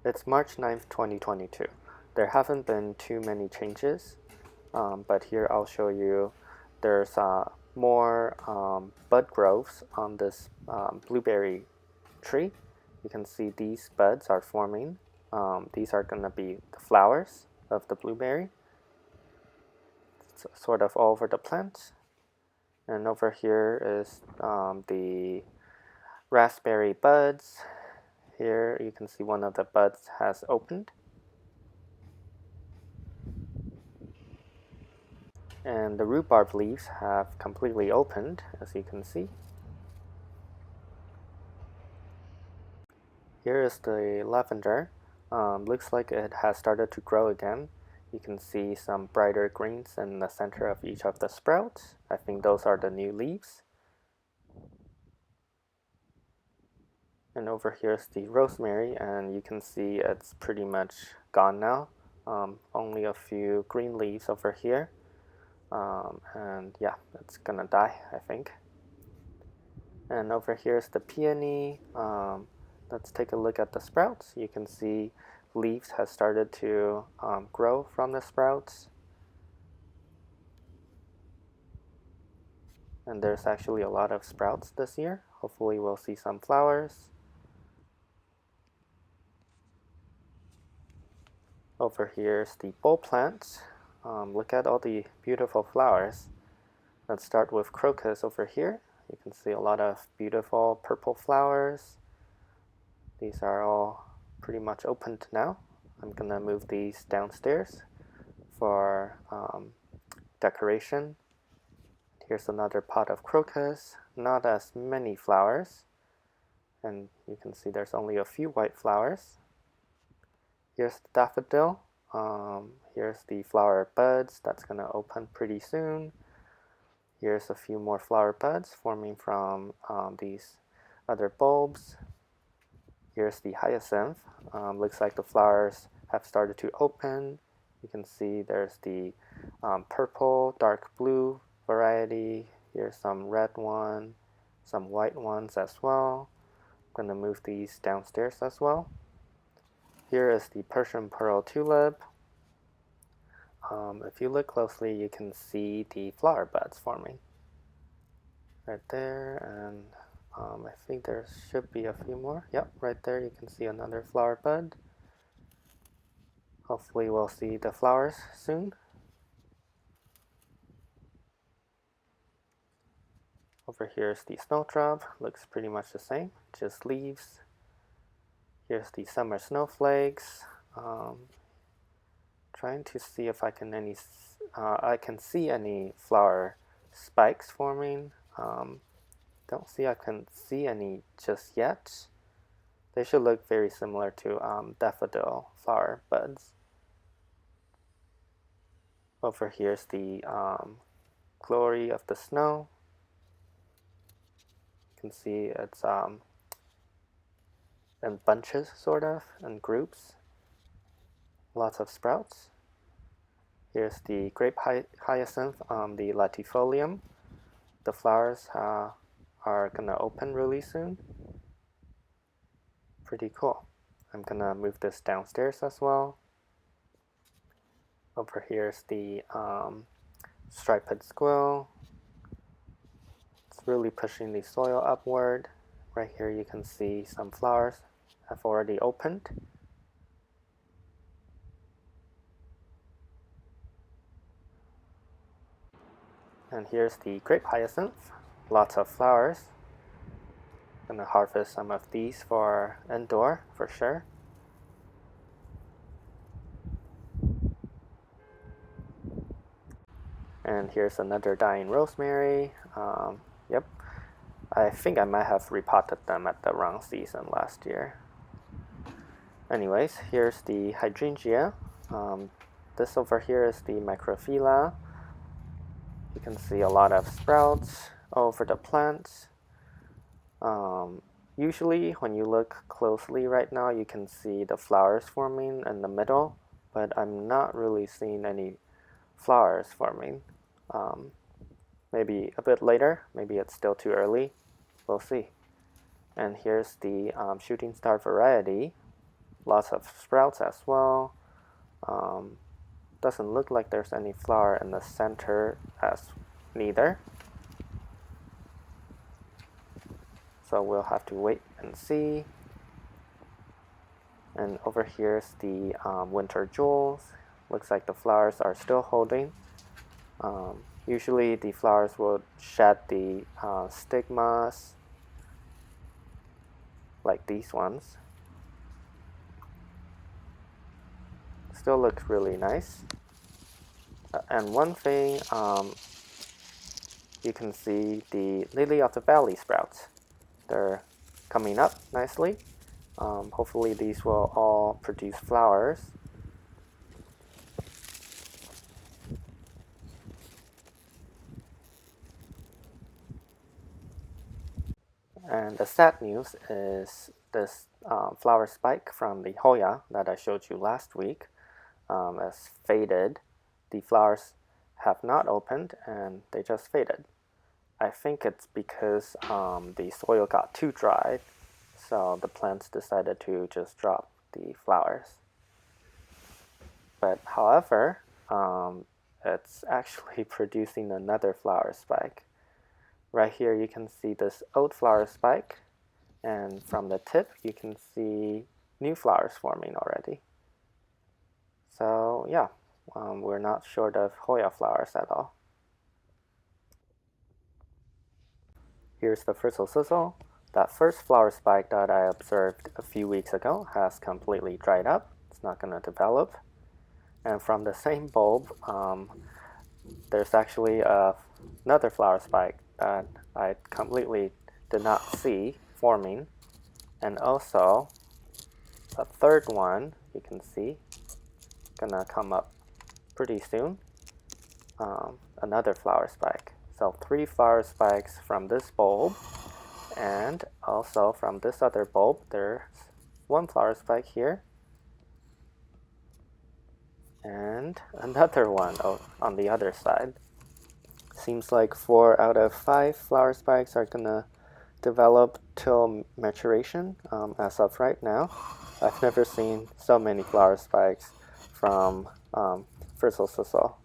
It's March 9th, 2022. There haven't been too many changes, but here I'll show you there's more bud growths on this blueberry tree. You can see these buds are forming. These are going to be the flowers of the blueberry. It's sort of all over the plant. And over here is the raspberry buds. Here you can see one of the buds has opened. And the rhubarb leaves have completely opened, as you can see. Here is the lavender. Looks like it has started to grow again. You can see some brighter greens in the center of each of the sprouts. I think those are the new leaves. And over here is the rosemary, and you can see it's pretty much gone now. Only a few green leaves over here. And yeah, it's gonna die, I think. And over here is the peony. Let's take a look at the sprouts. You can see leaves have started to grow from the sprouts. And there's actually a lot of sprouts this year. Hopefully we'll see some flowers. Over here is the bulb plants. Look at all the beautiful flowers. Let's start with crocus over here. You can see a lot of beautiful purple flowers. These are all pretty much opened now. I'm gonna move these downstairs for decoration. Here's another pot of crocus, not as many flowers. And you can see there's only a few white flowers. Here's the daffodil. Here's the flower buds that's gonna open pretty soon. Here's a few more flower buds forming from these other bulbs. Here's the hyacinth. Looks like the flowers have started to open. You can see there's the purple, dark blue variety. Here's some red one, some white ones as well. I'm gonna move these downstairs as well. Here is the Persian pearl tulip. If you look closely, you can see the flower buds forming right there, and I think there should be a few more. Yep, right there you can see another flower bud. Hopefully we'll see the flowers soon. Over here is the snowdrop. Looks pretty much the same, just leaves. Here's the summer snowflakes. Trying to see if I can see any flower spikes forming. Don't see I can see any just yet. They should look very similar to daffodil flower buds. Over here's the glory of the snow. You can see it's in bunches, sort of, in groups. Lots of sprouts. Here's the grape hyacinth, the latifolium. The flowers are gonna open really soon. Pretty cool. I'm gonna move this downstairs as well. Over here's the striped squill. It's really pushing the soil upward. Right here you can see some flowers have already opened. And here's the grape hyacinth. Lots of flowers. Gonna harvest some of these for indoor for sure. And here's another dying rosemary. Yep, I think I might have repotted them at the wrong season last year. Anyways, here's the hydrangea. This over here is the marophylla. You can see a lot of sprouts over the plants. Usually when you look closely right now, you can see the flowers forming in the middle, but I'm not really seeing any flowers forming. Maybe a bit later, maybe it's still too early. We'll see. And here's the shooting star variety. lots of sprouts as well. Doesn't look like there's any flower in the center as neither. So we'll have to wait and see. And over here's the winter jewels. Looks like the flowers are still holding. Usually the flowers will shed the stigmas like these ones. Still looks really nice. And one thing, you can see the lily of the valley sprouts. They're coming up nicely. Hopefully these will all produce flowers. And the sad news is this flower spike from the Hoya that I showed you last week has faded. The flowers have not opened and they just faded. I think it's because the soil got too dry, so the plants decided to just drop the flowers. But however, it's actually producing another flower spike. Right here you can see this old flower spike, and from the tip you can see new flowers forming already. So yeah, we're not short of Hoya flowers at all. Here's the Frizzle Sizzle. That first flower spike that I observed a few weeks ago has completely dried up. It's not going to develop. And from the same bulb, there's actually another flower spike that I completely did not see forming. And also, a third one, you can see, gonna come up pretty soon. Another flower spike. So 3 flower spikes from this bulb, and also from this other bulb, there's 1 flower spike here, and another one on the other side. Seems like 4 out of 5 flower spikes are gonna develop till maturation as of right now. I've never seen so many flower spikes from Frizzle Sizzle.